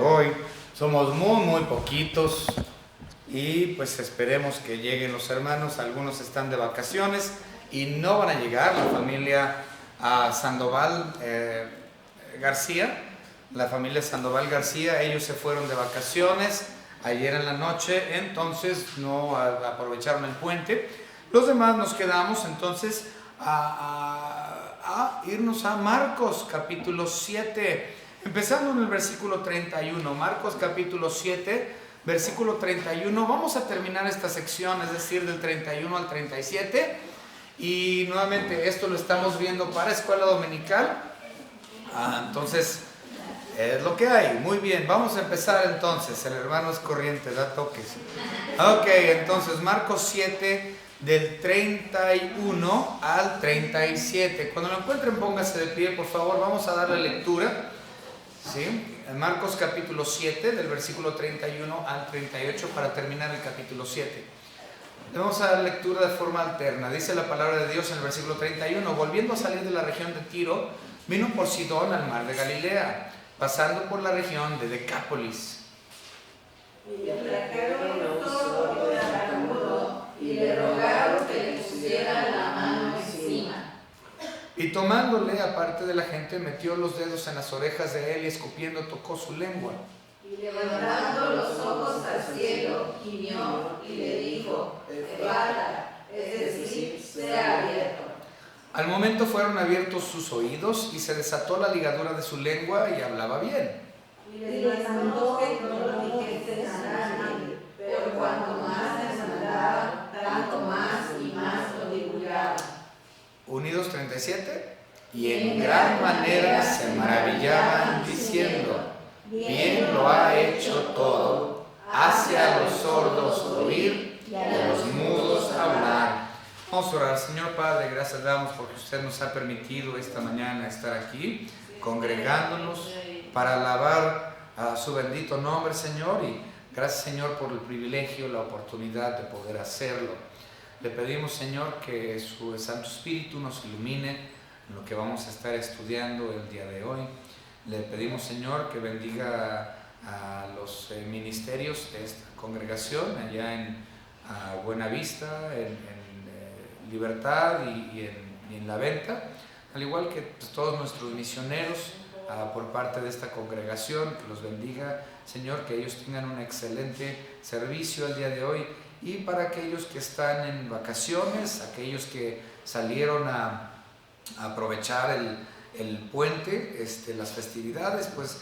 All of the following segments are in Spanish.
Hoy somos muy poquitos y pues esperemos que lleguen los hermanos. Algunos están de vacaciones y no van a llegar. La familia Sandoval García, la familia Sandoval García, ellos se fueron de vacaciones ayer en la noche, entonces no aprovecharon el puente. Los demás nos quedamos entonces a irnos a Marcos capítulo 7. Empezando en el versículo 31, Marcos capítulo 7, versículo 31, vamos a terminar esta sección, es decir, del 31 al 37, y nuevamente esto lo estamos viendo para escuela dominical, entonces es lo que hay. Muy bien, vamos a empezar entonces, el hermano es corriente, da toques. Ok, entonces Marcos 7, del 31 al 37, cuando lo encuentren pónganse de pie, por favor, vamos a darle lectura. ¿Sí? En Marcos capítulo 7, del versículo 31 al 38, para terminar el capítulo 7. Le vamos a dar lectura de forma alterna. Dice la palabra de Dios en el versículo 31: volviendo a salir de la región de Tiro, vino por Sidón al mar de Galilea, pasando por la región de Decápolis. Y le trajeron un sordo de tartamudo y le rogaron que le pusieran la mano encima. Y tomándole aparte de la gente, metió los dedos en las orejas de él y escupiendo tocó su lengua. Y levantando los ojos al cielo, gimió y le dijo: Efata, es decir, sea abierto. Al momento fueron abiertos sus oídos y se desató la ligadura de su lengua y hablaba bien. Y les mandó que no lo dijesen a nadie, pero cuanto más les mandaba, tanto más y más lo divulgaban. Unidos 37, y en gran manera se maravillaban diciendo: bien lo ha hecho todo, hace a los sordos oír y a los mudos hablar. Vamos a orar. Señor Padre, gracias damos porque usted nos ha permitido esta mañana estar aquí, congregándonos para alabar a su bendito nombre, Señor, y gracias, Señor, por el privilegio, la oportunidad de poder hacerlo. Le pedimos, Señor, que su Santo Espíritu nos ilumine en lo que vamos a estar estudiando el día de hoy. Le pedimos, Señor, que bendiga a los ministerios de esta congregación allá en Buenavista, en Libertad y en La Venta, al igual que pues, todos nuestros misioneros por parte de esta congregación. Que los bendiga, Señor, que ellos tengan un excelente servicio el día de hoy. Y para aquellos que están en vacaciones, aquellos que salieron a aprovechar el puente, las festividades, pues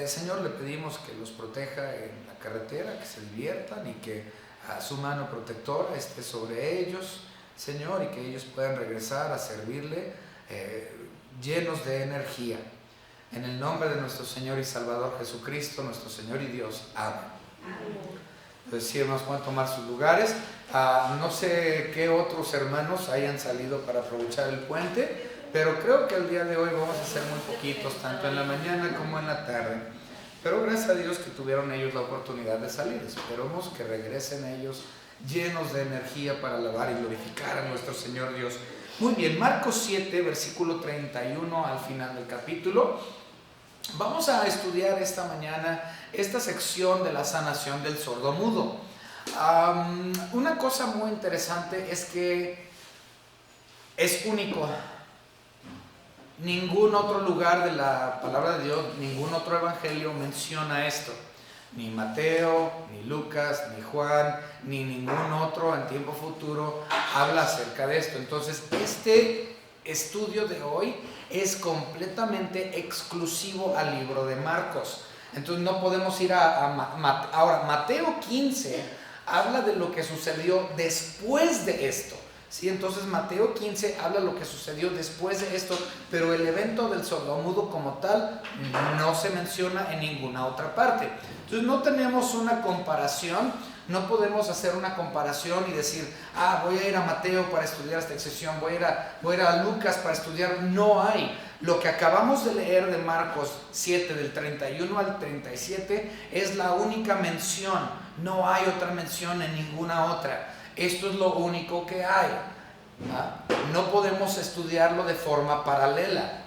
Señor, le pedimos que los proteja en la carretera, que se diviertan y que su mano protectora esté sobre ellos, Señor, y que ellos puedan regresar a servirle llenos de energía. En el nombre de nuestro Señor y Salvador Jesucristo, nuestro Señor y Dios. Amén. Entonces, sí, hermanos, pueden tomar sus lugares. No sé qué otros hermanos hayan salido para aprovechar el puente, pero creo que el día de hoy vamos a ser muy poquitos, tanto en la mañana como en la tarde. Pero gracias a Dios que tuvieron ellos la oportunidad de salir. Esperemos que regresen ellos llenos de energía para alabar y glorificar a nuestro Señor Dios. Muy bien, Marcos 7, versículo 31 al final del capítulo. Vamos a estudiar esta mañana esta sección de la sanación del sordomudo. Una cosa muy interesante es que es único. Ningún otro lugar de la palabra de Dios, ningún otro evangelio menciona esto. Ni Mateo, ni Lucas, ni Juan, ni ningún otro en tiempo futuro habla acerca de esto. Entonces, este estudio de hoy es completamente exclusivo al libro de Marcos. Entonces no podemos ir ahora, Mateo 15 habla de lo que sucedió después de esto, ¿sí? Entonces Mateo 15 habla de lo que sucedió después de esto, pero el evento del sordomudo como tal no se menciona en ninguna otra parte. Entonces no tenemos una comparación, no podemos hacer una comparación y decir, voy a ir a Mateo para estudiar esta sección, voy a ir a Lucas para estudiar. No hay. Lo que acabamos de leer de Marcos 7, del 31 al 37, es la única mención. No hay otra mención en ninguna otra. Esto es lo único que hay. No podemos estudiarlo de forma paralela.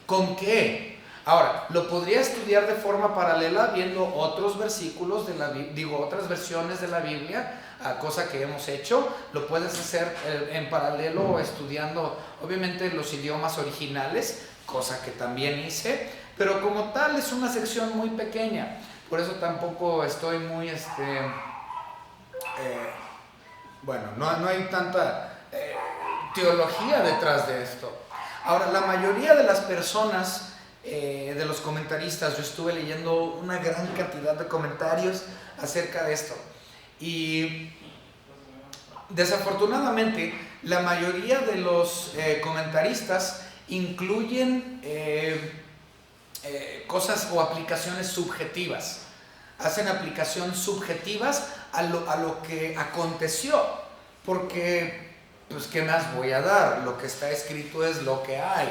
¿Con qué? Ahora, lo podría estudiar de forma paralela viendo otros versículos de otras versiones de la Biblia, cosa que hemos hecho. Lo puedes hacer en paralelo estudiando obviamente los idiomas originales, cosa que también hice, pero como tal es una sección muy pequeña, por eso tampoco estoy muy no hay tanta teología detrás de esto. Ahora, la mayoría de las personas, de los comentaristas, yo estuve leyendo una gran cantidad de comentarios acerca de esto, y desafortunadamente la mayoría de los comentaristas incluyen cosas o aplicaciones subjetivas, hacen aplicaciones subjetivas a lo que aconteció, porque pues ¿qué más voy a dar? Lo que está escrito es lo que hay,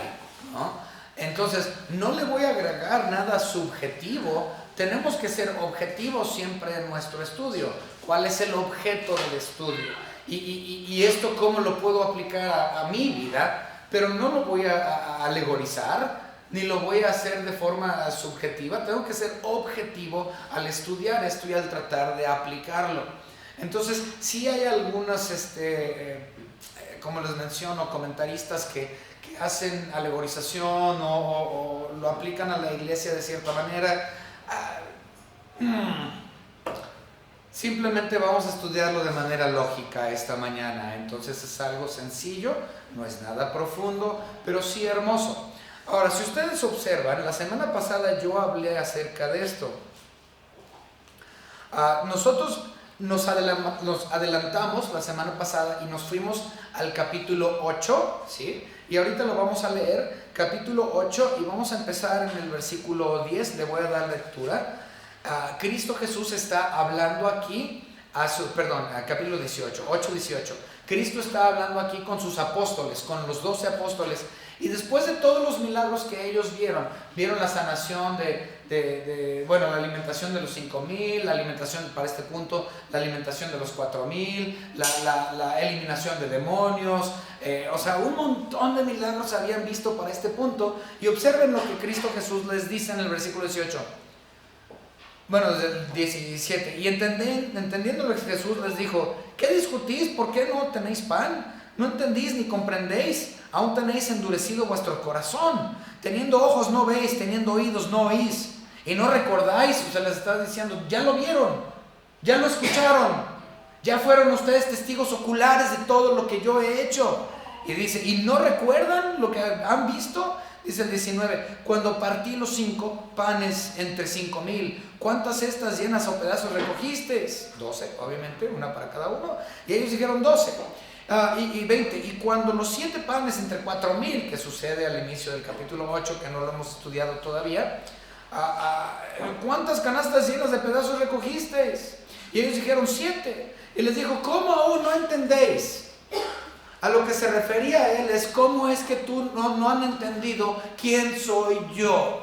¿no? Entonces no le voy a agregar nada subjetivo. Tenemos que ser objetivos siempre en nuestro estudio. ¿Cuál es el objeto del estudio? Y esto cómo lo puedo aplicar a mi vida, pero no lo voy a alegorizar, ni lo voy a hacer de forma subjetiva. Tengo que ser objetivo al estudiar esto y al tratar de aplicarlo. Entonces, sí hay algunas, como les menciono, comentaristas que hacen alegorización o lo aplican a la iglesia de cierta manera. Simplemente vamos a estudiarlo de manera lógica esta mañana. Entonces es algo sencillo, no es nada profundo, pero sí hermoso. Ahora, si ustedes observan, la semana pasada yo hablé acerca de esto. Nosotros nos adelantamos la semana pasada y nos fuimos al capítulo 8, ¿sí? Y ahorita lo vamos a leer, capítulo 8, y vamos a empezar en el versículo 10, le voy a dar lectura. Cristo Jesús está hablando aquí, capítulo 18, 8:18. Cristo está hablando aquí con sus apóstoles, con los 12 apóstoles, y después de todos los milagros que ellos vieron la sanación la alimentación de los 5,000, la alimentación para este punto, la alimentación de los 4,000, la eliminación de demonios, un montón de milagros habían visto para este punto, y observen lo que Cristo Jesús les dice en el versículo 18. Desde el 17, y entendiendo lo que Jesús les dijo: ¿qué discutís? ¿Por qué no tenéis pan? ¿No entendís ni comprendéis? Aún tenéis endurecido vuestro corazón. Teniendo ojos no veis, teniendo oídos no oís, y no recordáis. O sea, les está diciendo: ya lo vieron, ya lo escucharon, ya fueron ustedes testigos oculares de todo lo que yo he hecho. Y dice: ¿y no recuerdan lo que han visto? Dice el 19: cuando partí los 5 panes entre 5,000, ¿cuántas cestas llenas o pedazos recogisteis? 12, obviamente, una para cada uno. Y ellos dijeron 12. Y 20, y cuando los 7 panes entre 4,000, que sucede al inicio del capítulo 8, que no lo hemos estudiado todavía, ¿cuántas canastas llenas de pedazos recogisteis? Y ellos dijeron 7. Y les dijo: ¿cómo aún no entendéis? A lo que se refería a él es: ¿cómo es que tú no han entendido quién soy yo?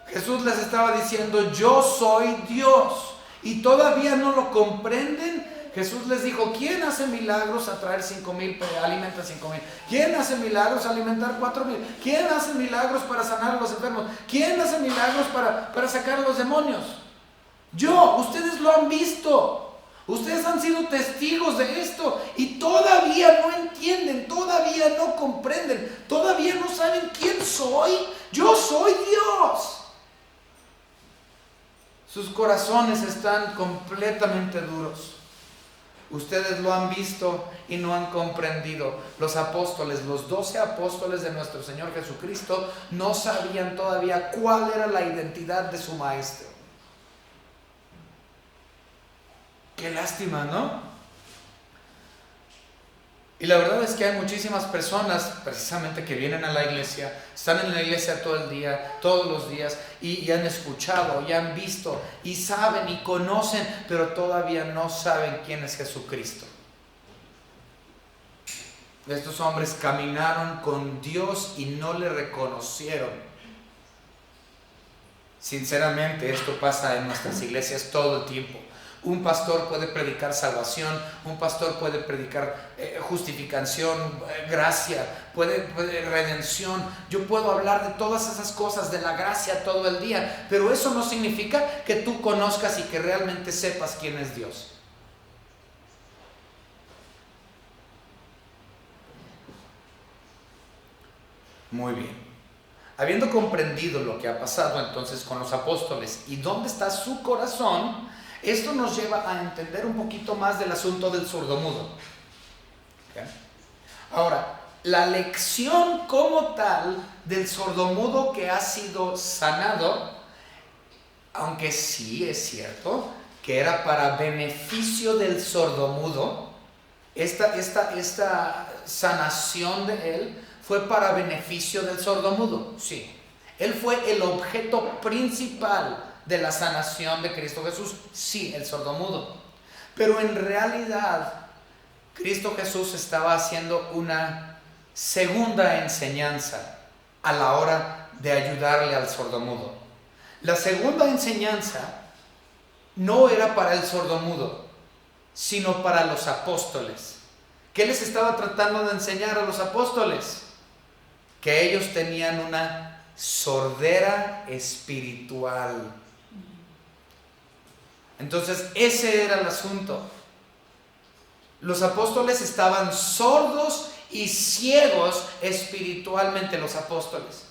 Jesús les estaba diciendo: yo soy Dios, y todavía no lo comprenden. Jesús les dijo: ¿quién hace milagros a traer 5,000, alimenta 5,000? ¿Quién hace milagros a alimentar 4,000? ¿Quién hace milagros para sanar a los enfermos? ¿Quién hace milagros para sacar a los demonios? Yo. Ustedes lo han visto. Ustedes han sido testigos de esto, y todavía no entienden, todavía no comprenden, todavía no saben quién soy. Yo soy Dios. Sus corazones están completamente duros. Ustedes lo han visto y no han comprendido. Los apóstoles, los 12 apóstoles de nuestro Señor Jesucristo, no sabían todavía cuál era la identidad de su maestro. Qué lástima, ¿no? Y la verdad es que hay muchísimas personas precisamente que vienen a la iglesia, están en la iglesia todo el día, todos los días, y han escuchado, y han visto, y saben y conocen, pero todavía no saben quién es Jesucristo. Estos hombres caminaron con Dios y no le reconocieron. Sinceramente, esto pasa en nuestras iglesias todo el tiempo. Un pastor puede predicar salvación, un pastor puede predicar justificación, gracia, puede redención. Yo puedo hablar de todas esas cosas, de la gracia todo el día, pero eso no significa que tú conozcas y que realmente sepas quién es Dios. Muy bien. Habiendo comprendido lo que ha pasado entonces con los apóstoles y dónde está su corazón, esto nos lleva a entender un poquito más del asunto del sordomudo. ¿Okay? Ahora, la lección como tal del sordomudo que ha sido sanado, aunque sí es cierto que era para beneficio del sordomudo, esta sanación de él fue para beneficio del sordomudo, sí. Él fue el objeto principal de la sanación de Cristo Jesús, sí, el sordomudo. Pero en realidad, Cristo Jesús estaba haciendo una segunda enseñanza a la hora de ayudarle al sordomudo. La segunda enseñanza no era para el sordomudo, sino para los apóstoles. ¿Qué les estaba tratando de enseñar a los apóstoles? Que ellos tenían una sordera espiritual. Entonces, ese era el asunto. Los apóstoles estaban sordos y ciegos espiritualmente, los apóstoles.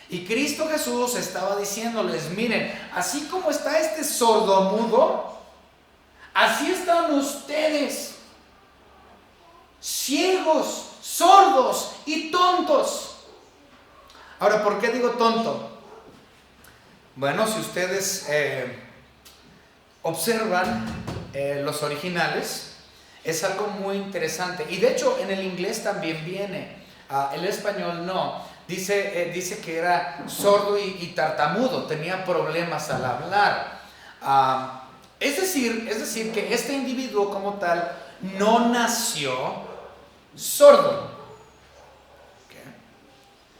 Y Cristo Jesús estaba diciéndoles, miren, así como está este sordomudo, así están ustedes, ciegos, sordos y tontos. Ahora, ¿por qué digo tonto? Bueno, si ustedes observan los originales, es algo muy interesante. Y de hecho, en el inglés también viene, el español no. Dice que era sordo y tartamudo, tenía problemas al hablar. Es decir, que este individuo como tal no nació sordo.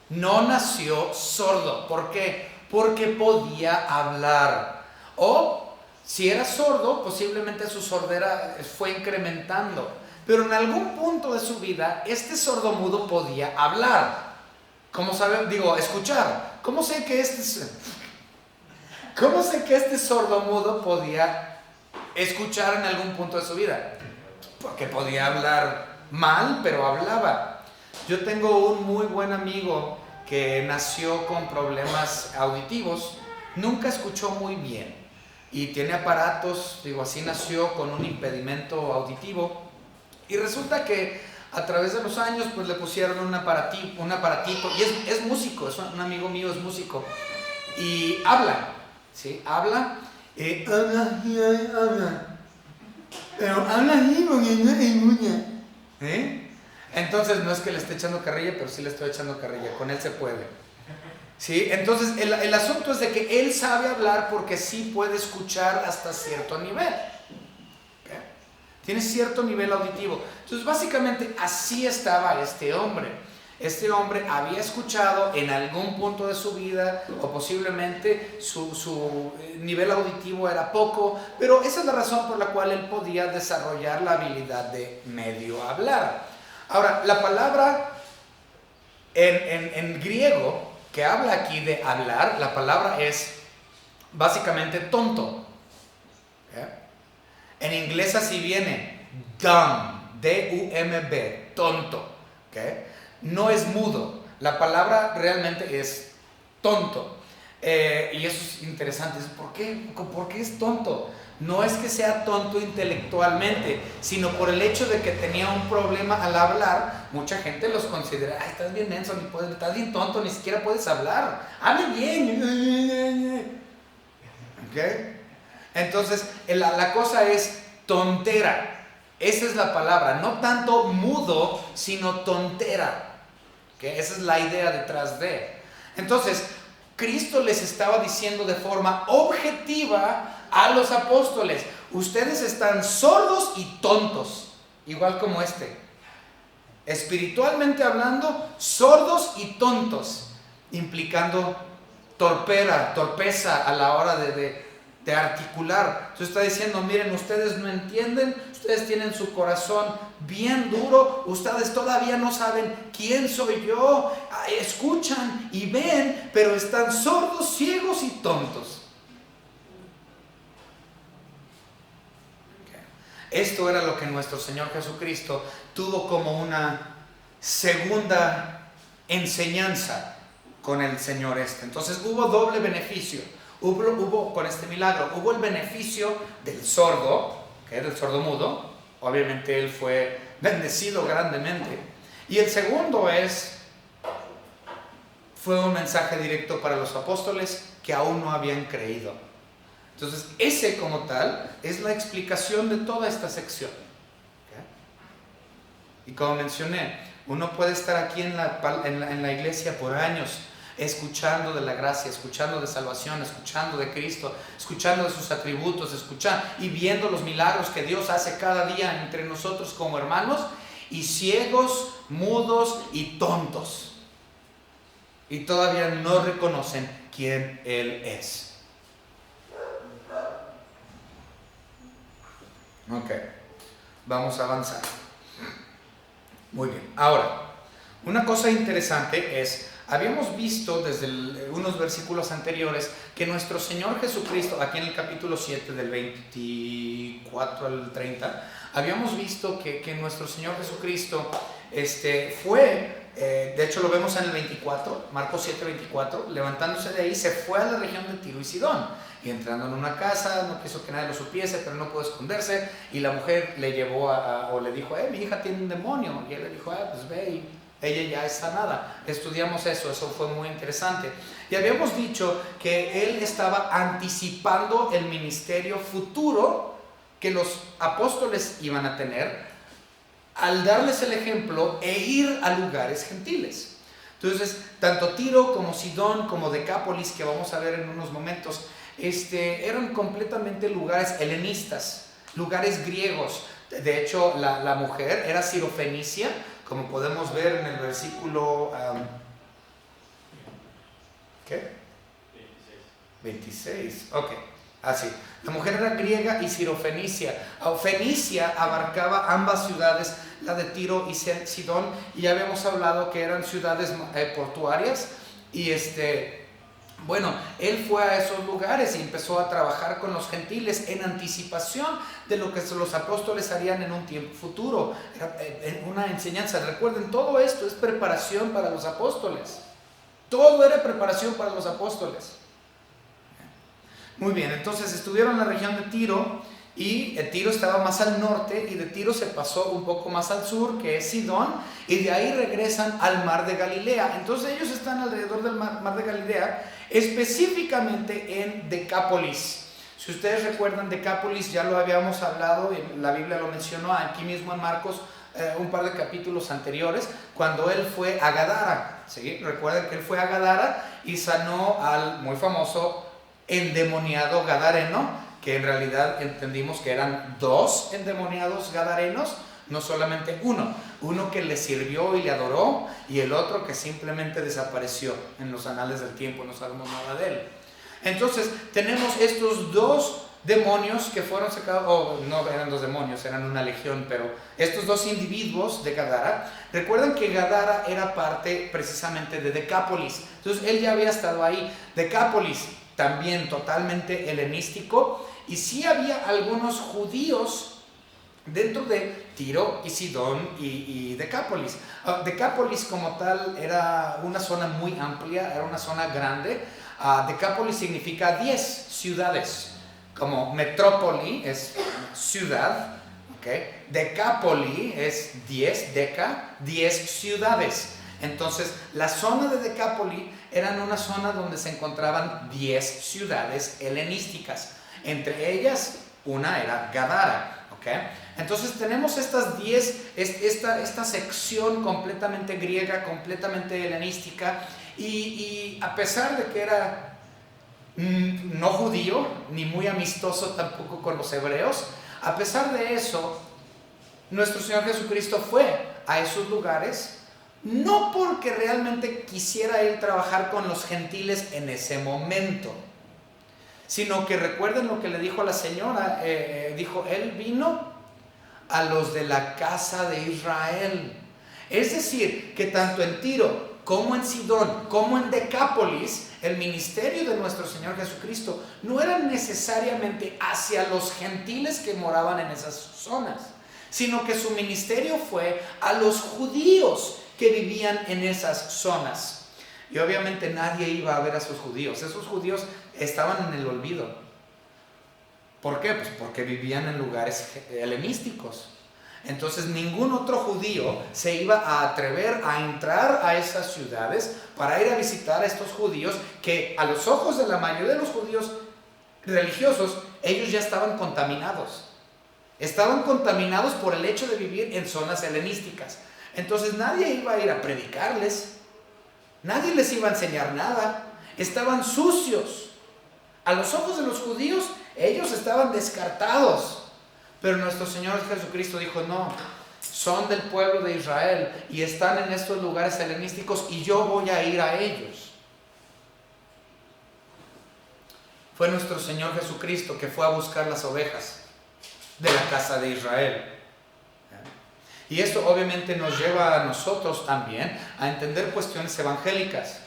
No nació sordo. ¿Por qué? Porque podía hablar. O si era sordo, posiblemente su sordera fue incrementando. Pero en algún punto de su vida, este sordomudo podía hablar. ¿Cómo sabe? Digo, escuchar. ¿Cómo sé que este sordomudo podía escuchar en algún punto de su vida? Porque podía hablar mal, pero hablaba. Yo tengo un muy buen amigo que nació con problemas auditivos, nunca escuchó muy bien y tiene aparatos, así nació con un impedimento auditivo, y resulta que a través de los años pues le pusieron un aparatito, y es músico, es un amigo mío, es músico, y habla, ¿sí? Habla, pero habla así porque no se escucha, ¿eh? Entonces no es que le esté echando carrilla, pero sí le estoy echando carrilla, con él se puede. ¿Sí? Entonces el asunto es de que él sabe hablar porque sí puede escuchar hasta cierto nivel. ¿Okay? Tiene cierto nivel auditivo. Entonces básicamente así estaba este hombre. Este hombre había escuchado en algún punto de su vida, o posiblemente su nivel auditivo era poco, pero esa es la razón por la cual él podía desarrollar la habilidad de medio hablar. Ahora, la palabra en griego que habla aquí de hablar, la palabra es básicamente tonto. ¿Okay? En inglés así viene, dumb, D-U-M-B, tonto. ¿Okay? No es mudo, la palabra realmente es tonto. Y eso es interesante, ¿por qué es tonto? No es que sea tonto intelectualmente, sino por el hecho de que tenía un problema al hablar. Mucha gente los considera, ay, estás bien menso, estás bien tonto, ni siquiera puedes hablar. Hable bien. ¿Okay? Entonces, la cosa es tontera. Esa es la palabra, no tanto mudo, sino tontera. ¿Okay? Esa es la idea detrás de. Entonces, Cristo les estaba diciendo de forma objetiva a los apóstoles, ustedes están sordos y tontos, igual como este. Espiritualmente hablando, sordos y tontos, implicando torpeza a la hora de de articular. Entonces está diciendo, miren, ustedes no entienden, ustedes tienen su corazón bien duro, ustedes todavía no saben quién soy yo, escuchan y ven, pero están sordos, ciegos y tontos. Esto era lo que nuestro Señor Jesucristo tuvo como una segunda enseñanza con el Señor este. Entonces hubo doble beneficio. Hubo con este milagro, hubo el beneficio del sordo, que era el sordo mudo. Obviamente él fue bendecido grandemente. Y el segundo fue un mensaje directo para los apóstoles que aún no habían creído. Entonces ese como tal es la explicación de toda esta sección. ¿Okay? Y como mencioné, uno puede estar aquí en la iglesia por años, escuchando de la gracia, escuchando de salvación, escuchando de Cristo, escuchando de sus atributos, escuchando y viendo los milagros que Dios hace cada día entre nosotros como hermanos, y ciegos, mudos y tontos, y todavía no reconocen quién Él es. Ok, vamos a avanzar. Muy bien, ahora, una cosa interesante es, habíamos visto desde unos versículos anteriores que nuestro Señor Jesucristo, aquí en el capítulo 7 del 24 al 30, habíamos visto que nuestro Señor Jesucristo fue, de hecho lo vemos en el 24, Marcos 7, 24, levantándose de ahí se fue a la región de Tiro y Sidón, y entrando en una casa, no quiso que nadie lo supiese, pero no pudo esconderse, y la mujer le llevó o le dijo, mi hija tiene un demonio, y él le dijo, pues ve, y ella ya es sanada. Estudiamos eso fue muy interesante. Y habíamos dicho que él estaba anticipando el ministerio futuro que los apóstoles iban a tener al darles el ejemplo e ir a lugares gentiles. Entonces, tanto Tiro como Sidón como Decápolis, que vamos a ver en unos momentos, eran completamente lugares helenistas, lugares griegos. De hecho, la mujer era sirofenicia, como podemos ver en el versículo 26. Ok, así. La mujer era griega y sirofenicia. Fenicia abarcaba ambas ciudades, la de Tiro y Sidón, y ya habíamos hablado que eran ciudades portuarias. Y bueno, él fue a esos lugares y empezó a trabajar con los gentiles en anticipación de lo que los apóstoles harían en un tiempo futuro. Era una enseñanza. Recuerden, todo esto es preparación para los apóstoles. Todo era preparación para los apóstoles. Muy bien, entonces estuvieron en la región de Tiro, y Tiro estaba más al norte, y de Tiro se pasó un poco más al sur, que es Sidón, y de ahí regresan al mar de Galilea. Entonces ellos están alrededor del mar de Galilea, específicamente en Decápolis. Si ustedes recuerdan, Decápolis ya lo habíamos hablado, la Biblia lo mencionó aquí mismo en Marcos, un par de capítulos anteriores, cuando él fue a Gadara. ¿Sí? Recuerden que él fue a Gadara y sanó al muy famoso endemoniado gadareno, que en realidad entendimos que eran 2 endemoniados gadarenos, no solamente uno que le sirvió y le adoró, y el otro que simplemente desapareció en los anales del tiempo, no sabemos nada de él. Entonces tenemos estos 2 demonios que fueron sacados, no eran 2 demonios, eran una legión, pero estos 2 individuos de Gadara. Recuerden que Gadara era parte precisamente de Decápolis, entonces él ya había estado ahí. Decápolis también totalmente helenístico, y sí había algunos judíos dentro de Tiro y Sidón y Decápolis. Decápolis como tal era una zona muy amplia, era una zona grande. Decápolis significa 10 ciudades, como metrópoli es ciudad, ¿okay? Decápoli es 10 ciudades. Entonces, la zona de Decápoli era una zona donde se encontraban 10 ciudades helenísticas. Entre ellas, una era Gadara. ¿Okay? Entonces, tenemos estas 10, esta sección completamente griega, completamente helenística. Y a pesar de que era no judío, ni muy amistoso tampoco con los hebreos, a pesar de eso, nuestro Señor Jesucristo fue a esos lugares, no porque realmente quisiera él trabajar con los gentiles en ese momento, sino que recuerden lo que le dijo a la señora, dijo, Él vino a los de la casa de Israel. Es decir, que tanto en Tiro como en Sidón, como en Decápolis, el ministerio de nuestro Señor Jesucristo no era necesariamente hacia los gentiles que moraban en esas zonas, sino que su ministerio fue a los judíos que vivían en esas zonas. Y obviamente nadie iba a ver a sus judíos. Esos judíos estaban en el olvido. ¿Por qué? Pues porque vivían en lugares helenísticos. Entonces ningún otro judío se iba a atrever a entrar a esas ciudades para ir a visitar a estos judíos que a los ojos de la mayoría de los judíos religiosos, ellos ya estaban contaminados. Estaban contaminados por el hecho de vivir en zonas helenísticas. Entonces nadie iba a ir a predicarles, nadie les iba a enseñar nada, estaban sucios. A los ojos de los judíos, ellos estaban descartados. Pero nuestro Señor Jesucristo dijo, no, son del pueblo de Israel y están en estos lugares helenísticos y yo voy a ir a ellos. Fue nuestro Señor Jesucristo que fue a buscar las ovejas de la casa de Israel. Y esto obviamente nos lleva a nosotros también a entender cuestiones evangélicas.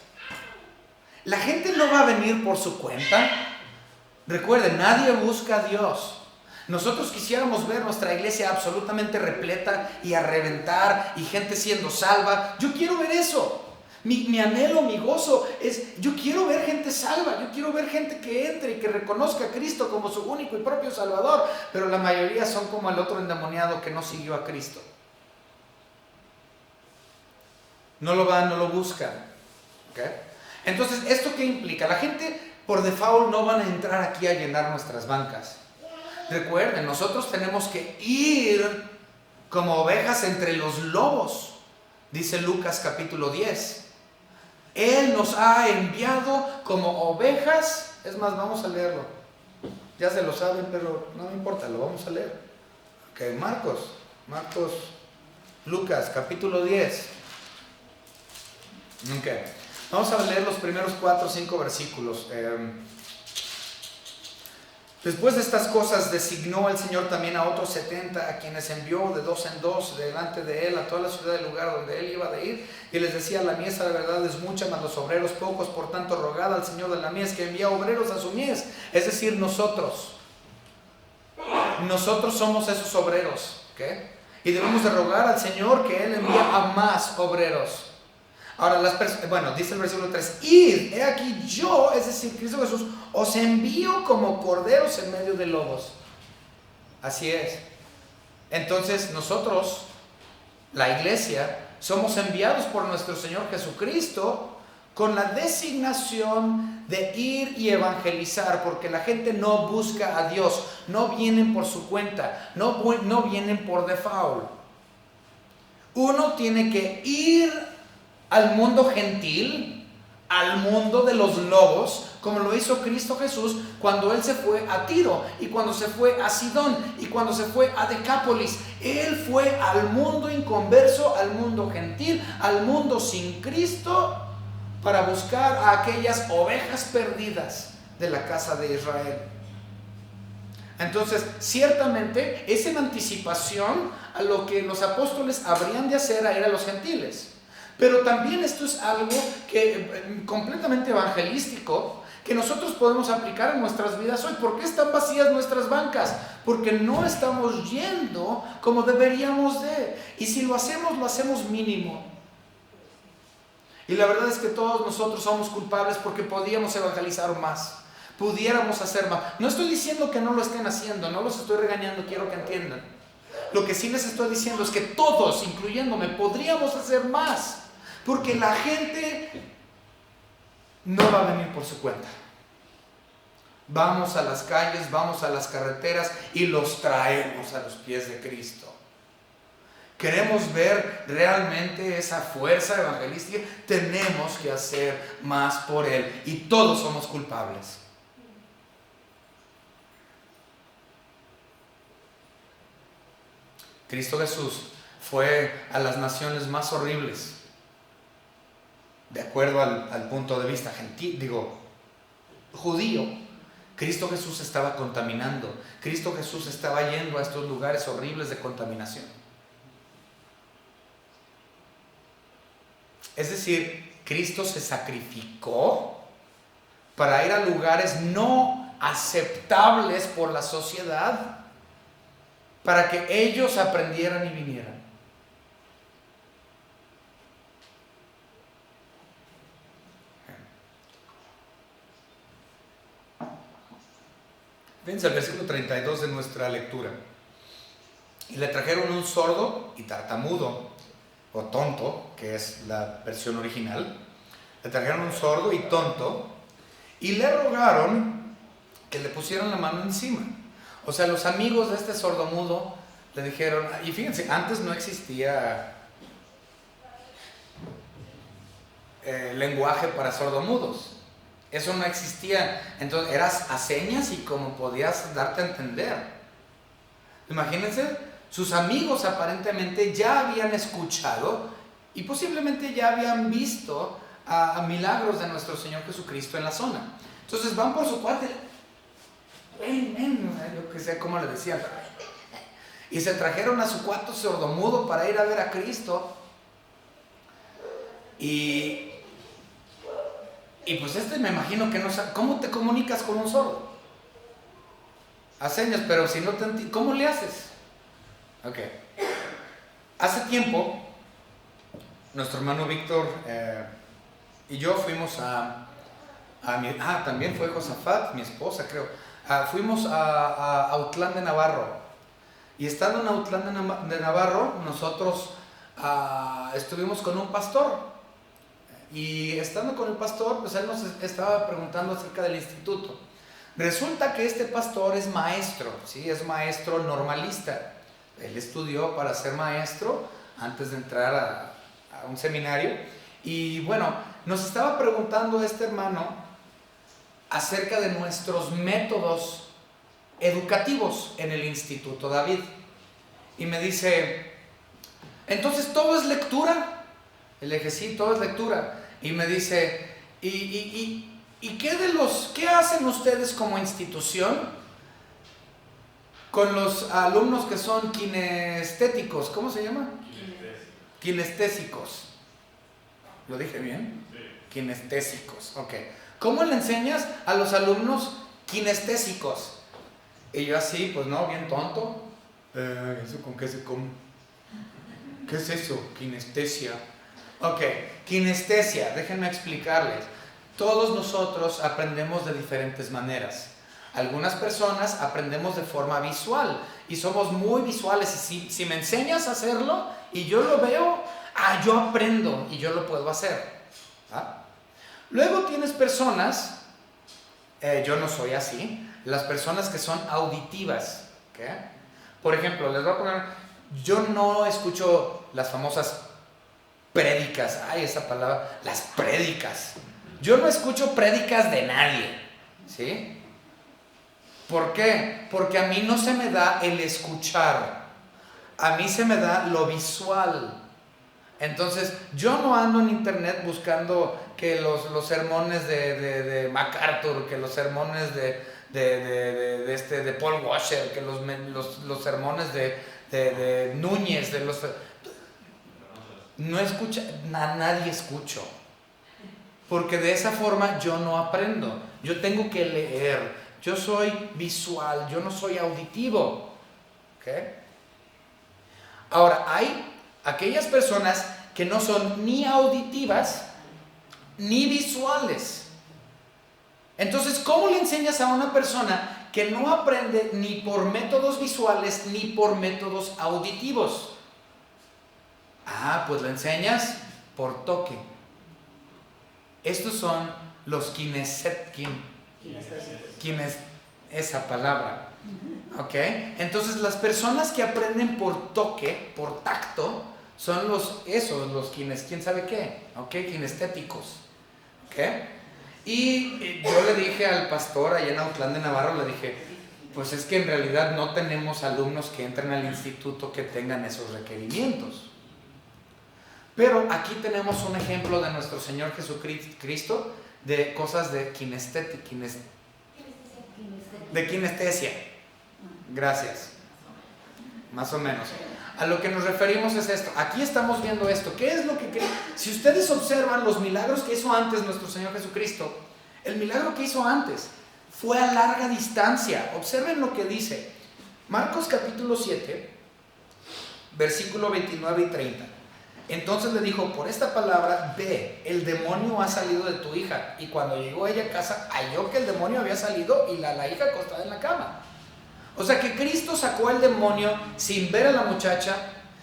La gente no va a venir por su cuenta. Recuerden, nadie busca a Dios. Nosotros quisiéramos ver nuestra iglesia absolutamente repleta y a reventar y gente siendo salva. Yo quiero ver eso. Mi anhelo, mi gozo es, yo quiero ver gente salva, yo quiero ver gente que entre y que reconozca a Cristo como su único y propio Salvador. Pero la mayoría son como el otro endemoniado que no siguió a Cristo. No lo van, no lo buscan. ¿Okay? Entonces, ¿esto qué implica? La gente por default no van a entrar aquí a llenar nuestras bancas. Recuerden, nosotros tenemos que ir como ovejas entre los lobos, dice Lucas capítulo 10. Él nos ha enviado como ovejas. Es más, vamos a leerlo. Ya se lo saben, pero no me importa, lo vamos a leer. Ok, Marcos, Lucas capítulo 10. Ok, vamos a leer los primeros 4 o 5 versículos. Después de estas cosas designó el Señor también a otros 70, a quienes envió de 2 en 2 delante de él a toda la ciudad del lugar donde él iba de ir, y les decía, la mies de verdad es mucha, mas los obreros pocos, por tanto rogad al Señor de la mies que envía obreros a su mies, es decir, nosotros somos esos obreros, ¿okay? Y debemos de rogar al Señor que Él envíe a más obreros. Ahora, dice el versículo 3, id, he aquí yo, es decir, Cristo Jesús, os envío como corderos en medio de lobos. Así es. Entonces nosotros, la iglesia, somos enviados por nuestro Señor Jesucristo con la designación de ir y evangelizar, porque la gente no busca a Dios, no vienen por su cuenta, no vienen por default. Uno tiene que ir al mundo gentil, al mundo de los lobos, como lo hizo Cristo Jesús cuando Él se fue a Tiro, y cuando se fue a Sidón, y cuando se fue a Decápolis. Él fue al mundo inconverso, al mundo gentil, al mundo sin Cristo, para buscar a aquellas ovejas perdidas de la casa de Israel. Entonces, ciertamente es en anticipación a lo que los apóstoles habrían de hacer a ir a los gentiles. Pero también esto es algo que completamente evangelístico, que nosotros podemos aplicar en nuestras vidas hoy. ¿Por qué están vacías nuestras bancas? Porque no estamos yendo como deberíamos de. Y si lo hacemos mínimo. Y la verdad es que todos nosotros somos culpables porque podíamos evangelizar más. Pudiéramos hacer más. No estoy diciendo que no lo estén haciendo, no los estoy regañando, quiero que entiendan. Lo que sí les estoy diciendo es que todos, incluyéndome, podríamos hacer más. Porque la gente no va a venir por su cuenta. Vamos a las calles, vamos a las carreteras y los traemos a los pies de Cristo. Queremos ver realmente esa fuerza evangelística, tenemos que hacer más por Él y todos somos culpables. Cristo Jesús fue a las naciones más horribles, de acuerdo al punto de vista judío, Cristo Jesús estaba contaminando. Cristo Jesús estaba yendo a estos lugares horribles de contaminación. Es decir, Cristo se sacrificó para ir a lugares no aceptables por la sociedad, para que ellos aprendieran y vinieran. Fíjense el versículo 32 de nuestra lectura. Y le trajeron un sordo y tartamudo, o tonto, que es la versión original. Le trajeron un sordo y tonto y le rogaron que le pusieran la mano encima. O sea, los amigos de este sordomudo le dijeron, y fíjense, antes no existía lenguaje para sordomudos. Eso no existía. Entonces eras a señas y como podías darte a entender. Imagínense, sus amigos aparentemente ya habían escuchado y posiblemente ya habían visto a milagros de nuestro Señor Jesucristo en la zona. Entonces van por su cuate, yo que sé cómo le decían, y se trajeron a su cuate sordomudo para ir a ver a Cristo. Y pues me imagino que no sabe. ¿Cómo te comunicas con un sordo? A señas, pero si no te entiendes, ¿cómo le haces? Ok. Hace tiempo, nuestro hermano Víctor y yo fuimos también fue Josafat, mi esposa creo. Fuimos a Autlán de Navarro. Y estando en Autlán de Navarro, nosotros estuvimos con un pastor. Y estando con el pastor, pues él nos estaba preguntando acerca del instituto. Resulta que este pastor es maestro, ¿sí? Es maestro normalista. Él estudió para ser maestro antes de entrar a un seminario. Y bueno, nos estaba preguntando este hermano acerca de nuestros métodos educativos en el Instituto David. Y me dice, ¿entonces todo es lectura? Le dije, sí, todo es lectura. Y me dice, ¿y qué hacen ustedes como institución con los alumnos que son kinestéticos? ¿Cómo se llama? Kinestésicos. ¿Lo dije bien? Sí. Kinestésicos, ok. ¿Cómo le enseñas a los alumnos kinestésicos? Y yo así, pues no, bien tonto. ¿Eso con qué se come? ¿Qué es eso? Kinestesia. Ok, kinestesia, déjenme explicarles. Todos nosotros aprendemos de diferentes maneras. Algunas personas aprendemos de forma visual y somos muy visuales. Y si me enseñas a hacerlo y yo lo veo, yo aprendo y yo lo puedo hacer. Luego tienes personas, yo no soy así, las personas que son auditivas. ¿Okay? Por ejemplo, les voy a poner, yo no escucho las famosas prédicas, esa palabra, las prédicas. Yo no escucho prédicas de nadie, ¿sí? ¿Por qué? Porque a mí no se me da el escuchar, a mí se me da lo visual. Entonces, yo no ando en internet buscando que los sermones de MacArthur, que los sermones de Paul Washer, que los sermones de Núñez, no escucha, nadie escucho. Porque de esa forma yo no aprendo. Yo tengo que leer. Yo soy visual, yo no soy auditivo. ¿Okay? Ahora, hay aquellas personas que no son ni auditivas ni visuales. Entonces, ¿cómo le enseñas a una persona que no aprende ni por métodos visuales ni por métodos auditivos? Pues le enseñas por toque. Estos son los esa palabra. ¿Ok? Entonces las personas que aprenden por toque, por tacto, son los quién sabe qué, ¿ok? Kinestéticos. ¿Ok? Y yo le dije al pastor allá en Autlán de Navarro, le dije, pues es que en realidad no tenemos alumnos que entren al instituto que tengan esos requerimientos. Pero aquí tenemos un ejemplo de nuestro Señor Jesucristo de cosas de de kinestesia. Gracias. Más o menos. A lo que nos referimos es esto. Aquí estamos viendo esto. ¿Qué es lo que creen? Si ustedes observan los milagros que hizo antes nuestro Señor Jesucristo, el milagro que hizo antes fue a larga distancia. Observen lo que dice Marcos capítulo 7, versículo 29 y 30. Entonces le dijo: por esta palabra, ve, el demonio ha salido de tu hija. Y cuando llegó ella a casa, halló que el demonio había salido y la hija acostada en la cama. O sea que Cristo sacó al demonio sin ver a la muchacha,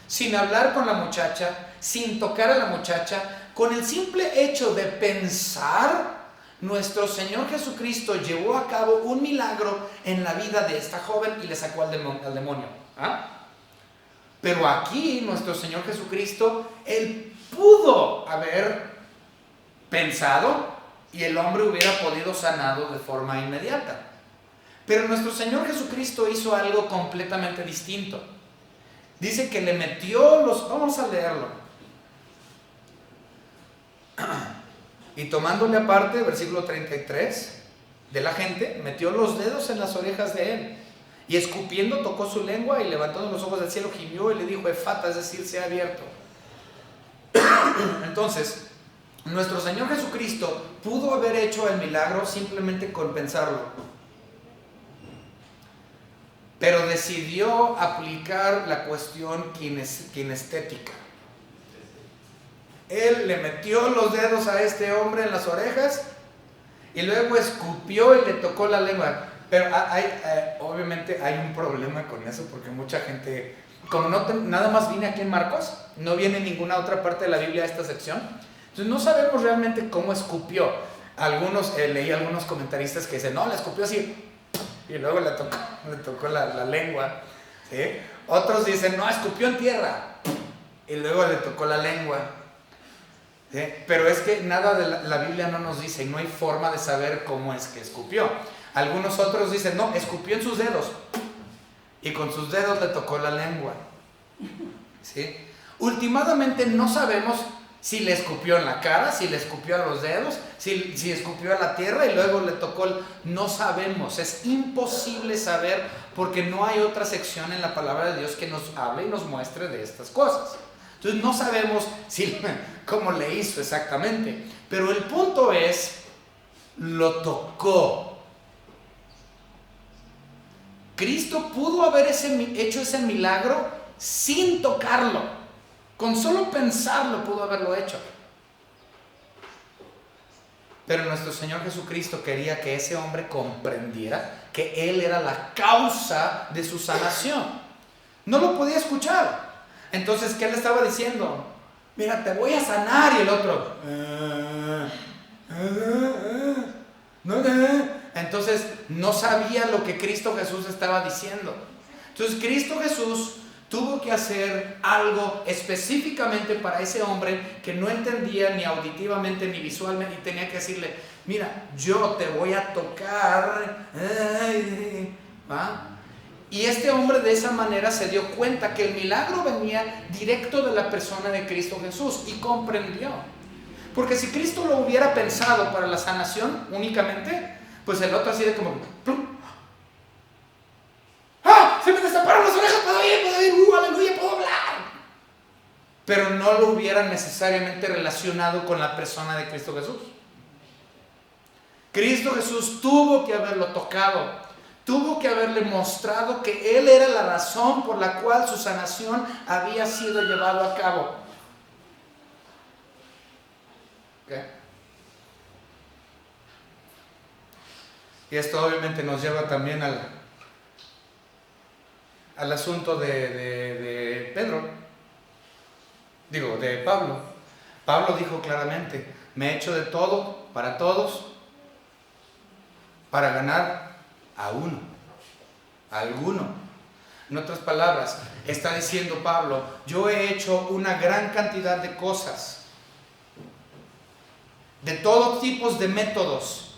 sin hablar con la muchacha, sin tocar a la muchacha. Con el simple hecho de pensar, nuestro Señor Jesucristo llevó a cabo un milagro en la vida de esta joven y le sacó al demonio. ¿Ah? Pero aquí nuestro Señor Jesucristo, Él pudo haber pensado y el hombre hubiera podido sanado de forma inmediata. Pero nuestro Señor Jesucristo hizo algo completamente distinto. Dice que le metió los... Vamos a leerlo. Y tomándole aparte, versículo 33, de la gente, metió los dedos en las orejas de él. Y escupiendo tocó su lengua y levantando los ojos del cielo gimió y le dijo: Efata, es decir, sea abierto. Entonces, nuestro Señor Jesucristo pudo haber hecho el milagro simplemente con pensarlo, pero decidió aplicar la cuestión kinestética. Él le metió los dedos a este hombre en las orejas y luego escupió y le tocó la lengua. Pero obviamente hay un problema con eso, porque mucha gente, como nada más viene aquí en Marcos, no viene en ninguna otra parte de la Biblia esta sección, entonces no sabemos realmente cómo escupió. Leí algunos comentaristas que dicen: no, le escupió así y luego le tocó la lengua, ¿sí? Otros dicen: no, escupió en tierra y luego le tocó la lengua, ¿sí? Pero es que nada de la Biblia no nos dice, y no hay forma de saber cómo es que escupió. Algunos otros dicen: no, escupió en sus dedos y con sus dedos le tocó la lengua, ¿sí? Últimamente no sabemos si le escupió en la cara, si le escupió a los dedos, si escupió a la tierra y luego le tocó no sabemos, es imposible saber, porque no hay otra sección en la palabra de Dios que nos hable y nos muestre de estas cosas. Entonces no sabemos cómo le hizo exactamente, pero el punto es, lo tocó. Cristo pudo haber hecho ese milagro sin tocarlo. Con solo pensarlo pudo haberlo hecho. Pero nuestro Señor Jesucristo quería que ese hombre comprendiera que Él era la causa de su sanación. No lo podía escuchar. Entonces, ¿qué le estaba diciendo? Mira, te voy a sanar. Y el otro... Entonces no sabía lo que Cristo Jesús estaba diciendo. Entonces Cristo Jesús tuvo que hacer algo específicamente para ese hombre que no entendía ni auditivamente ni visualmente, y tenía que decirle: mira, yo te voy a tocar. ¿Va? Y este hombre de esa manera se dio cuenta que el milagro venía directo de la persona de Cristo Jesús y comprendió. Porque si Cristo lo hubiera pensado para la sanación únicamente, pues el otro así de como... ¡Ah! ¡Se me destaparon las orejas! ¡Puedo ir! ¡Aleluya! ¡Puedo hablar! Pero no lo hubiera necesariamente relacionado con la persona de Cristo Jesús. Cristo Jesús tuvo que haberlo tocado, tuvo que haberle mostrado que Él era la razón por la cual su sanación había sido llevado a cabo. Y esto obviamente nos lleva también al asunto de Pedro, de Pablo. Pablo dijo claramente: me he hecho de todo para todos, para ganar a alguno. En otras palabras, está diciendo Pablo: yo he hecho una gran cantidad de cosas, de todos tipos de métodos,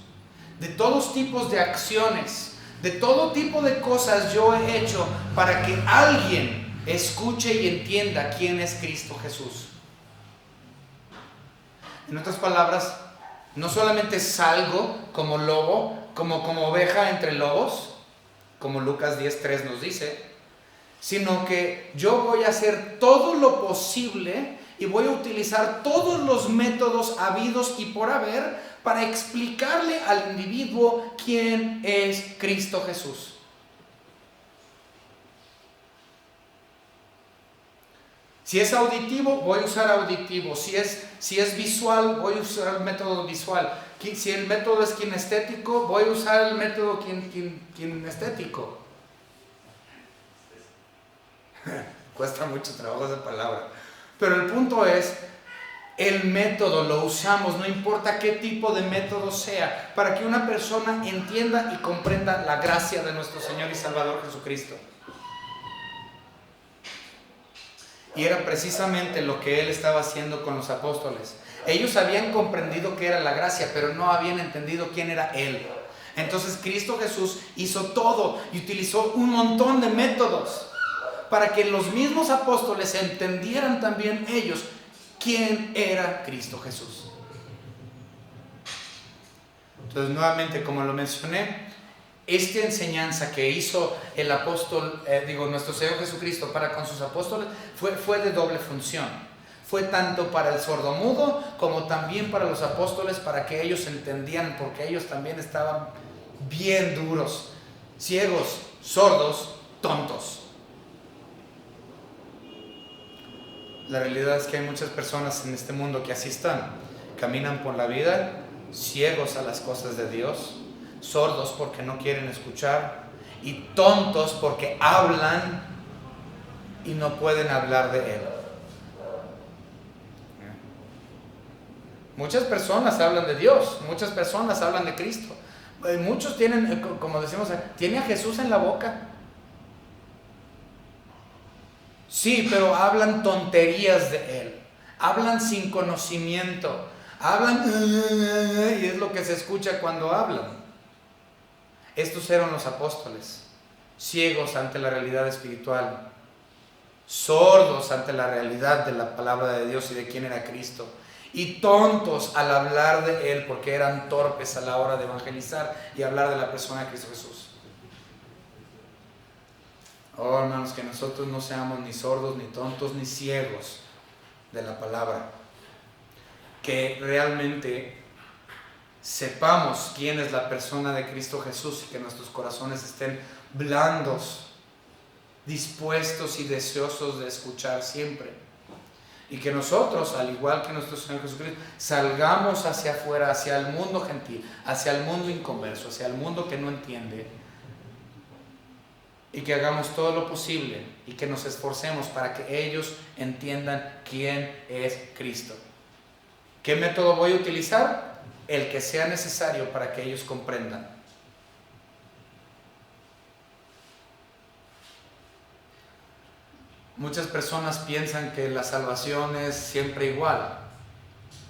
de todos tipos de acciones, de todo tipo de cosas yo he hecho para que alguien escuche y entienda quién es Cristo Jesús. En otras palabras, no solamente salgo como lobo, como oveja entre lobos, como Lucas 10:3 nos dice, sino que yo voy a hacer todo lo posible y voy a utilizar todos los métodos habidos y por haber para explicarle al individuo quién es Cristo Jesús. Si es auditivo, voy a usar auditivo. Si es visual, voy a usar el método visual. Si el método es kinestético, voy a usar el método kinestético. Cuesta mucho trabajo esa palabra. Pero el punto es, el método lo usamos, no importa qué tipo de método sea, para que una persona entienda y comprenda la gracia de nuestro Señor y Salvador Jesucristo. Y era precisamente lo que Él estaba haciendo con los apóstoles. Ellos habían comprendido qué era la gracia, pero no habían entendido quién era Él. Entonces Cristo Jesús hizo todo y utilizó un montón de métodos para que los mismos apóstoles entendieran también ellos quién era Cristo Jesús. Entonces, nuevamente, como lo mencioné, esta enseñanza que hizo el apóstol, nuestro Señor Jesucristo para con sus apóstoles fue de doble función. Fue tanto para el sordomudo como también para los apóstoles, para que ellos entendían, porque ellos también estaban bien duros, ciegos, sordos, tontos. La realidad es que hay muchas personas en este mundo que así están. Caminan por la vida ciegos a las cosas de Dios, sordos porque no quieren escuchar y tontos porque hablan y no pueden hablar de Él. Muchas personas hablan de Dios, muchas personas hablan de Cristo. Muchos tienen, como decimos, tiene a Jesús en la boca. Sí, pero hablan tonterías de Él, hablan sin conocimiento, hablan y es lo que se escucha cuando hablan. Estos eran los apóstoles, ciegos ante la realidad espiritual, sordos ante la realidad de la palabra de Dios y de quién era Cristo, y tontos al hablar de Él porque eran torpes a la hora de evangelizar y hablar de la persona de Cristo Jesús. Oh, hermanos, que nosotros no seamos ni sordos, ni tontos, ni ciegos de la palabra. Que realmente sepamos quién es la persona de Cristo Jesús y que nuestros corazones estén blandos, dispuestos y deseosos de escuchar siempre. Y que nosotros, al igual que nuestro Señor Jesucristo, salgamos hacia afuera, hacia el mundo gentil, hacia el mundo inconverso, hacia el mundo que no entiende. Y que hagamos todo lo posible y que nos esforcemos para que ellos entiendan quién es Cristo. ¿Qué método voy a utilizar? El que sea necesario para que ellos comprendan. Muchas personas piensan que la salvación es siempre igual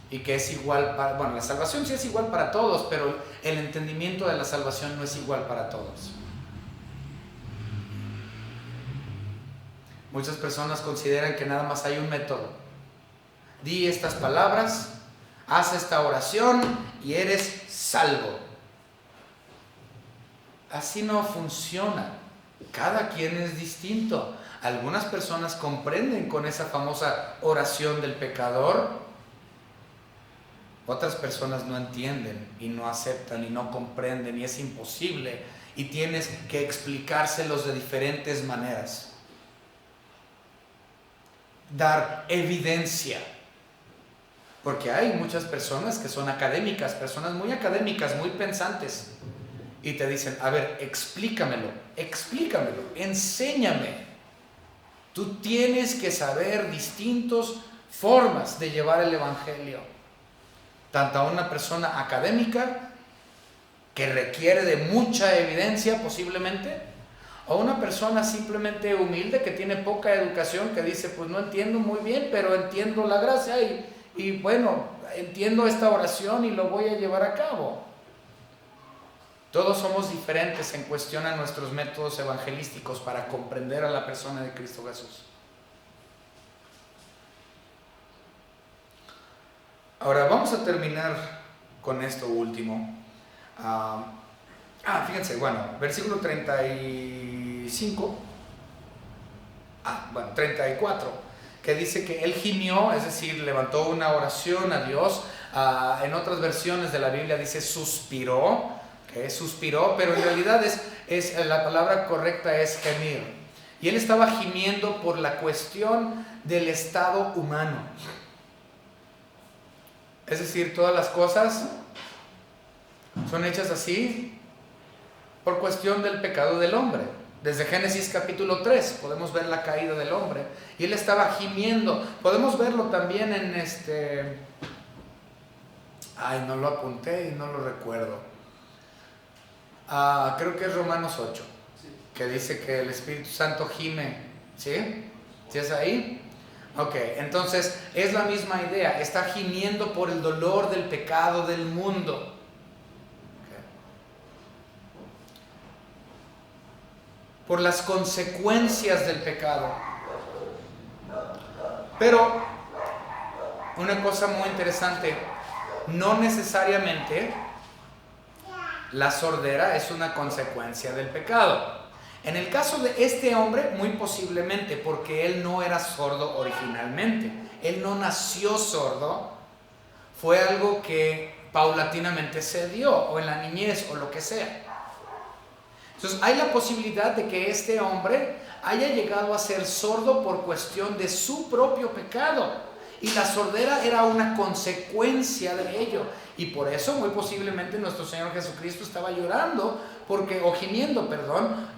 y que es igual para... Bueno, la salvación sí es igual para todos, pero el entendimiento de la salvación no es igual para todos. Muchas personas consideran que nada más hay un método. Di estas palabras, haz esta oración y eres salvo. Así no funciona. Cada quien es distinto. Algunas personas comprenden con esa famosa oración del pecador. Otras personas no entienden y no aceptan y no comprenden y es imposible. Y tienes que explicárselos de diferentes maneras. Dar evidencia, porque hay muchas personas que son académicas, personas muy académicas, muy pensantes, y te dicen, a ver, explícamelo, enséñame. Tú tienes que saber distintas formas de llevar el evangelio, tanto a una persona académica que requiere de mucha evidencia posiblemente, o una persona simplemente humilde que tiene poca educación, que dice, pues no entiendo muy bien, pero entiendo la gracia y bueno, entiendo esta oración y lo voy a llevar a cabo. Todos somos diferentes en cuestión a nuestros métodos evangelísticos para comprender a la persona de Cristo Jesús. Ahora vamos a terminar con esto último. Fíjense, versículo 35, 34, que dice que él gimió, es decir, levantó una oración a Dios. En otras versiones de la Biblia dice suspiró, que suspiró, pero en realidad la palabra correcta es gemir. Y él estaba gimiendo por la cuestión del estado humano. Es decir, todas las cosas son hechas así por cuestión del pecado del hombre. Desde Génesis capítulo 3 podemos ver la caída del hombre. Y él estaba gimiendo. Podemos verlo también en no lo apunté y no lo recuerdo. Creo que es Romanos 8, que dice que el Espíritu Santo gime. ¿Sí? ¿Sí es ahí? Ok, entonces es la misma idea. Está gimiendo por el dolor del pecado del mundo. Por las consecuencias del pecado. Pero una cosa muy interesante, no necesariamente la sordera es una consecuencia del pecado. En el caso de este hombre, muy posiblemente, porque él no era sordo originalmente, él no nació sordo, fue algo que paulatinamente se dio, o en la niñez, o lo que sea. Entonces hay la posibilidad de que este hombre haya llegado a ser sordo por cuestión de su propio pecado, y la sordera era una consecuencia de ello, y por eso muy posiblemente nuestro Señor Jesucristo estaba llorando o gimiendo,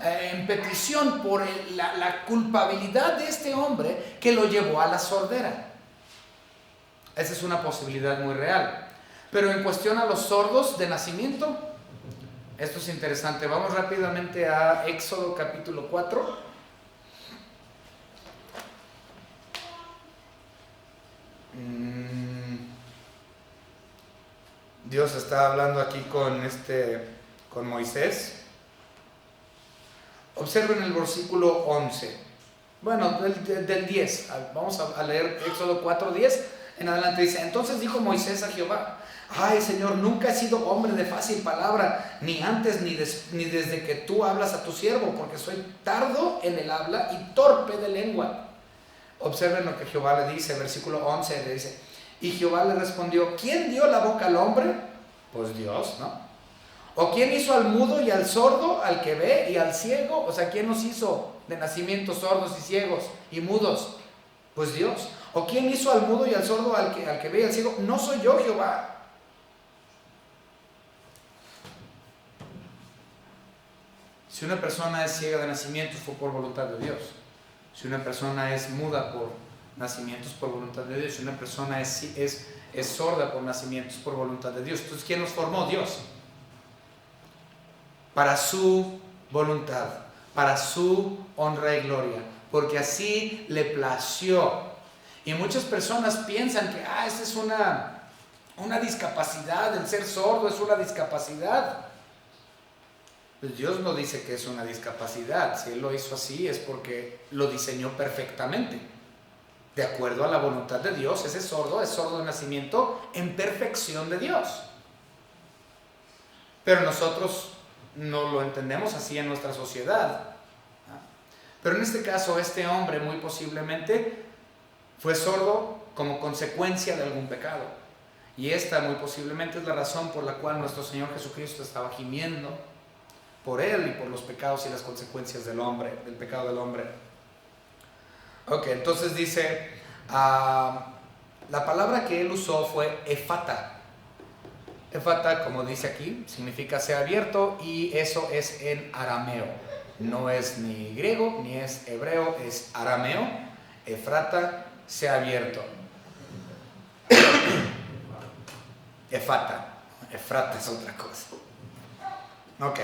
en petición por la culpabilidad de este hombre que lo llevó a la sordera. Esa es una posibilidad muy real. Pero en cuestión a los sordos de nacimiento, esto es interesante. Vamos rápidamente a Éxodo capítulo 4. Dios está hablando aquí con Moisés. Observen el versículo 11. Del 10. Vamos a leer Éxodo 4:10 en adelante. Dice: entonces dijo Moisés a Jehová: ay, Señor, nunca he sido hombre de fácil palabra, ni antes ni desde que tú hablas a tu siervo, porque soy tardo en el habla y torpe de lengua. Observen lo que Jehová le dice, versículo 11, le dice: y Jehová le respondió: ¿quién dio la boca al hombre? Pues Dios, ¿no? ¿O quién hizo al mudo y al sordo, al que ve y al ciego? O sea, ¿quién nos hizo de nacimiento sordos y ciegos y mudos? Pues Dios. ¿O quién hizo al mudo y al sordo, al que ve y al ciego? No soy yo, Jehová. Si una persona es ciega de nacimiento, fue por voluntad de Dios. Si una persona es muda por nacimientos, por voluntad de Dios. Si una persona es sorda por nacimientos, por voluntad de Dios. Entonces, ¿quién nos formó? Dios. Para su voluntad, para su honra y gloria, porque así le plació. Y muchas personas piensan que esta es una discapacidad, el ser sordo es una discapacidad. Pues Dios no dice que es una discapacidad. Si Él lo hizo así es porque lo diseñó perfectamente, de acuerdo a la voluntad de Dios. Ese sordo es sordo de nacimiento en perfección de Dios. Pero nosotros no lo entendemos así en nuestra sociedad. Pero en este caso, este hombre muy posiblemente fue sordo como consecuencia de algún pecado. Y esta muy posiblemente es la razón por la cual nuestro Señor Jesucristo estaba gimiendo por él y por los pecados y las consecuencias del pecado del hombre. Ok, entonces dice, la palabra que él usó fue efata. Efata, como dice aquí, significa sea abierto, y eso es en arameo. No es ni griego ni es hebreo, es arameo. Efrata, sea abierto. Efata es otra cosa. Ok.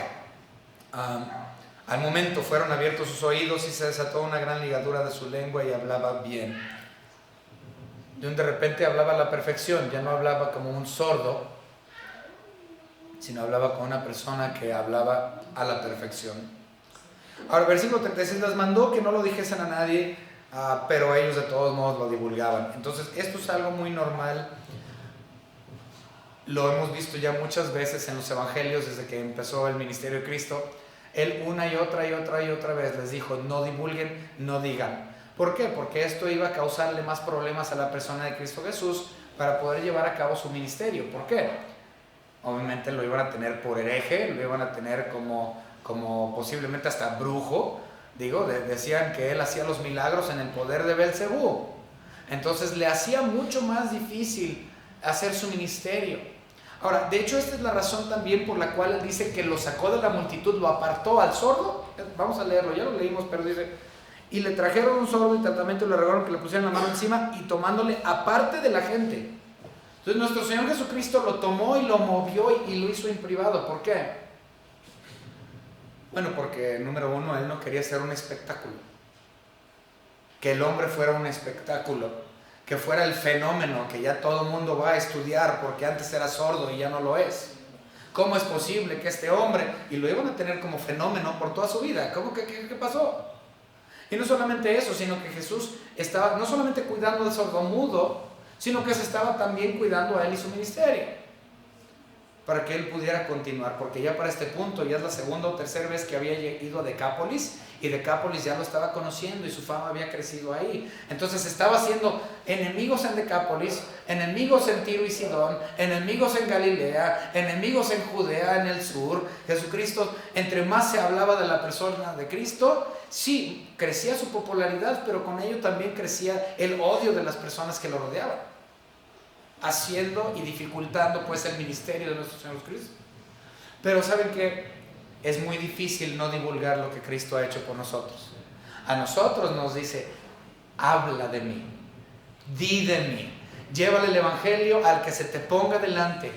Al momento fueron abiertos sus oídos y se desató una gran ligadura de su lengua y hablaba bien. De repente hablaba a la perfección, ya no hablaba como un sordo, sino hablaba con una persona que hablaba a la perfección. Ahora, versículo 36, les mandó que no lo dijesen a nadie, pero ellos de todos modos lo divulgaban. Entonces, esto es algo muy normal. lo hemos visto ya muchas veces en los evangelios desde que empezó el ministerio de Cristo. Él una y otra vez les dijo: no divulguen, no digan. ¿Por qué? Porque esto iba a causarle más problemas a la persona de Cristo Jesús para poder llevar a cabo su ministerio. ¿Por qué? Obviamente lo iban a tener por hereje, lo iban a tener como posiblemente hasta brujo. Decían que él hacía los milagros en el poder de Belcebú. Entonces le hacía mucho más difícil hacer su ministerio. Ahora, de hecho, esta es la razón también por la cual él dice que lo sacó de la multitud, lo apartó al sordo. Vamos a leerlo, ya lo leímos, pero dice: y le trajeron un sordo y tratamiento, y le rogaron que le pusieran la mano encima, y tomándole aparte de la gente. Entonces nuestro Señor Jesucristo lo tomó y lo movió y lo hizo en privado. ¿Por qué? Bueno, porque número uno, él no quería ser un espectáculo. Que el hombre fuera un espectáculo, que fuera el fenómeno que ya todo el mundo va a estudiar porque antes era sordo y ya no lo es. ¿Cómo es posible que este hombre, y lo iban a tener como fenómeno por toda su vida? ¿Cómo que qué pasó? Y no solamente eso, sino que Jesús estaba no solamente cuidando del sordomudo, sino que se estaba también cuidando a él y su ministerio, para que él pudiera continuar, porque ya para este punto ya es la segunda o tercera vez que había ido a Decápolis, y Decápolis ya lo estaba conociendo y su fama había crecido ahí. Entonces estaba haciendo enemigos en Decápolis, enemigos en Tiro y Sidón, enemigos en Galilea, enemigos en Judea, en el sur. Jesucristo, entre más se hablaba de la persona de Cristo, sí, crecía su popularidad, pero con ello también crecía el odio de las personas que lo rodeaban, haciendo y dificultando pues el ministerio de nuestro Señor Cristo. Pero ¿saben qué? Es muy difícil no divulgar lo que Cristo ha hecho por nosotros. A nosotros nos dice: habla de mí, di de mí, llévale el evangelio al que se te ponga delante.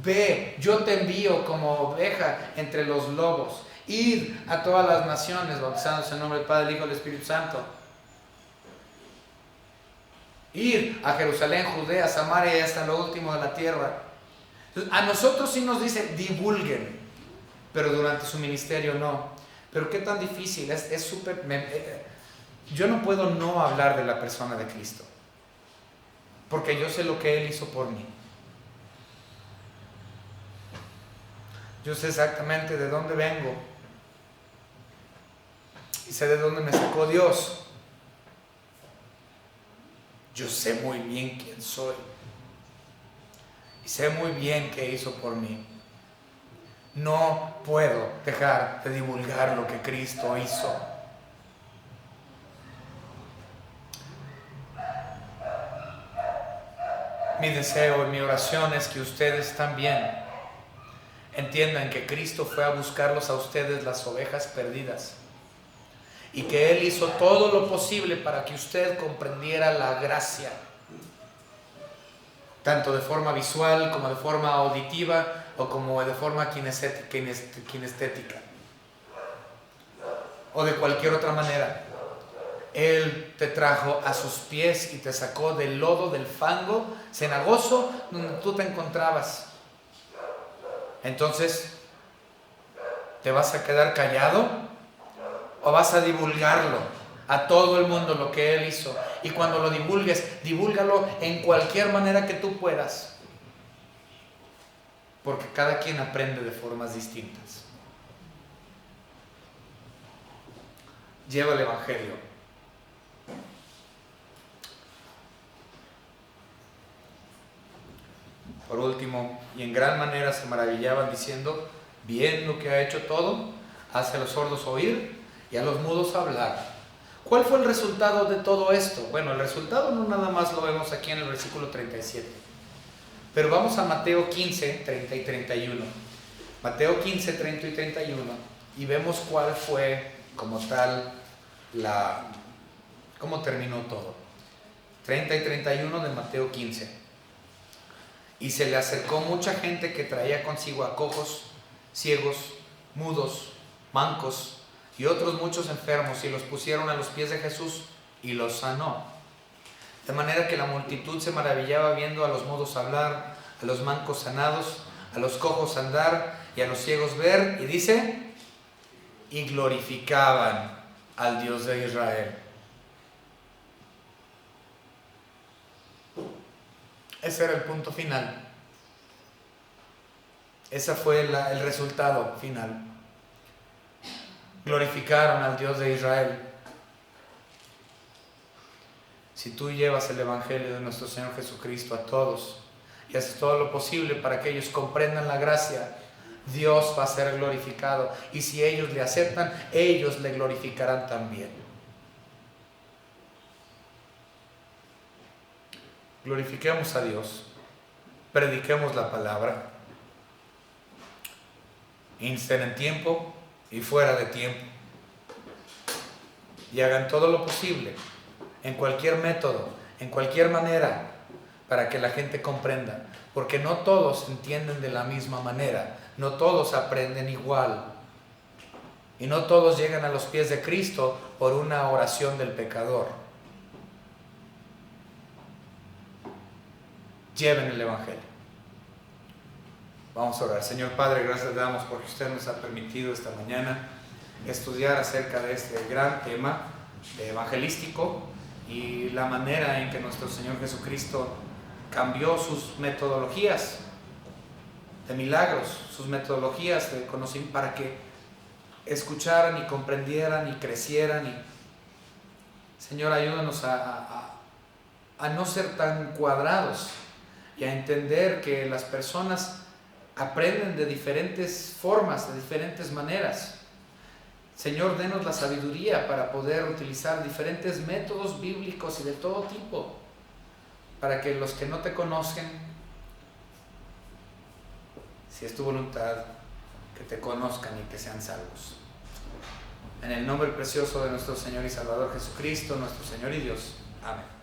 Ve, yo te envío como oveja entre los lobos. Id a todas las naciones, bautizándose en nombre del Padre, del Hijo y del Espíritu Santo. Ir a Jerusalén, Judea, Samaria y hasta lo último de la tierra. Entonces, a nosotros sí nos dice: divulguen, pero durante su ministerio no. Pero qué tan difícil, es súper... yo no puedo no hablar de la persona de Cristo, porque yo sé lo que Él hizo por mí. Yo sé exactamente de dónde vengo, y sé de dónde me sacó Dios. Yo sé muy bien quién soy, y sé muy bien qué hizo por mí. No puedo dejar de divulgar lo que Cristo hizo. Mi deseo y mi oración es que ustedes también entiendan que Cristo fue a buscarlos a ustedes, las ovejas perdidas, y que Él hizo todo lo posible para que usted comprendiera la gracia, tanto de forma visual como de forma auditiva o como de forma kinestética o de cualquier otra manera. Él te trajo a sus pies y te sacó del lodo, del fango cenagoso donde tú te encontrabas. Entonces, ¿te vas a quedar callado o vas a divulgarlo a todo el mundo lo que Él hizo? Y cuando lo divulgues, divúlgalo en cualquier manera que tú puedas, porque cada quien aprende de formas distintas. Lleva el evangelio. Por último, y en gran manera se maravillaban diciendo: bien lo que ha hecho todo, hace a los sordos oír y a los mudos hablar. ¿Cuál fue el resultado de todo esto? Bueno, el resultado no nada más lo vemos aquí en el versículo 37. Pero vamos a Mateo 15, 30 y 31. Mateo 15, 30 y 31. Y vemos cuál fue como tal cómo terminó todo. 30 y 31 de Mateo 15. Y se le acercó mucha gente que traía consigo a cojos, ciegos, mudos, mancos y otros muchos enfermos, y los pusieron a los pies de Jesús y los sanó. De manera que la multitud se maravillaba viendo a los mudos hablar, a los mancos sanados, a los cojos andar y a los ciegos ver, y dice, y glorificaban al Dios de Israel. Ese era el punto final. Ese fue el resultado final. Glorificaron al Dios de Israel. Si tú llevas el Evangelio de nuestro Señor Jesucristo a todos y haces todo lo posible para que ellos comprendan la gracia, Dios va a ser glorificado. Y si ellos le aceptan, ellos le glorificarán también. Glorifiquemos a Dios. Prediquemos la palabra. Insten en tiempo y fuera de tiempo. Y hagan todo lo posible, en cualquier método, en cualquier manera, para que la gente comprenda. Porque no todos entienden de la misma manera, no todos aprenden igual. Y no todos llegan a los pies de Cristo por una oración del pecador. Lleven el Evangelio. Vamos a orar. Señor Padre, gracias le damos porque usted nos ha permitido esta mañana estudiar acerca de este gran tema evangelístico y la manera en que nuestro Señor Jesucristo cambió sus metodologías de milagros, sus metodologías de conocimiento para que escucharan y comprendieran y crecieran. Y Señor, ayúdanos a no ser tan cuadrados y a entender que las personas aprenden de diferentes formas, de diferentes maneras. Señor, denos la sabiduría para poder utilizar diferentes métodos bíblicos y de todo tipo, para que los que no te conozcan, si es tu voluntad, que te conozcan y que sean salvos. En el nombre precioso de nuestro Señor y Salvador Jesucristo, nuestro Señor y Dios. Amén.